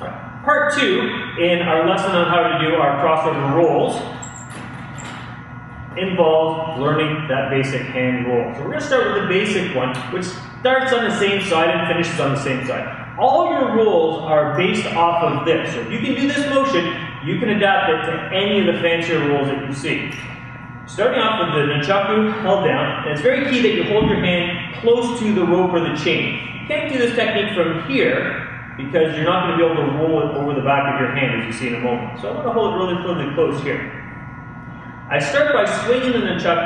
Part 2 in our lesson on how to do our crossover rolls involves learning that basic hand roll. So we're going to start with the basic one, which starts on the same side and finishes on the same side. All your rolls are based off of this. So if you can do this motion, you can adapt it to any of the fancier rolls that you see. Starting off with the Nunchaku held down, and it's very key that you hold your hand close to the rope or the chain. You can't do this technique from here, because you're not going to be able to roll it over the back of your hand as you see in a moment. So I'm going to hold it really close here. I start by swinging the nunchuck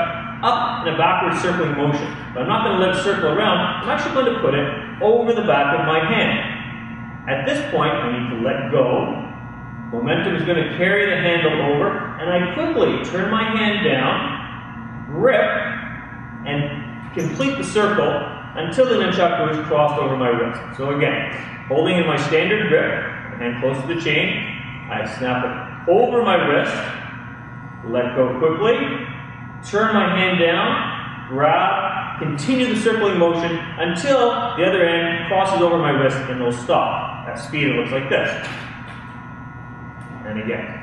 up in a backward circling motion. But I'm not going to let it circle around. I'm actually going to put it over the back of my hand. At this point, I need to let go. Momentum is going to carry the handle over, and I quickly turn my hand down, grip, and complete the circle until the nunchaku is crossed over my wrist. So again, holding in my standard grip, hand close to the chain, I snap it over my wrist, let go quickly, turn my hand down, grab, continue the circling motion until the other end crosses over my wrist and it'll stop. At speed it looks like this. And again.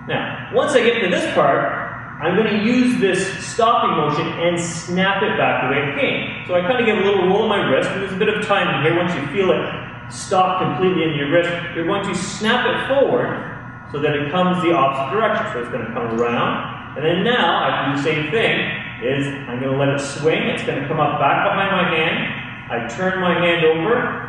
Now, once I get to this part, I'm going to use this stopping motion and snap it back the way it came. So I kind of give a little roll on my wrist, and there's a bit of time in here. Once you feel it stop completely in your wrist, you're going to snap it forward so that it comes the opposite direction. So it's going to come around, and then now I can do the same thing, is I'm going to let it swing. It's going to come up back behind my hand. I turn my hand over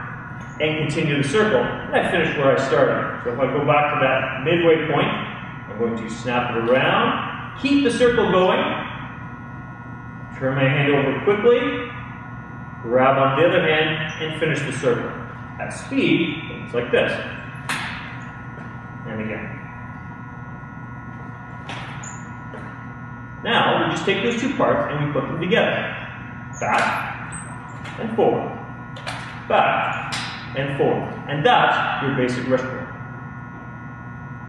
and continue the circle, and I finish where I started. So if I go back to that midway point, I'm going to snap it around, keep the circle going, turn my hand over quickly, grab on the other hand, and finish the circle. At speed, it's like this. And again. Now, we just take those two parts and we put them together. Back and forward. Back and forward. And that's your basic wrist roll.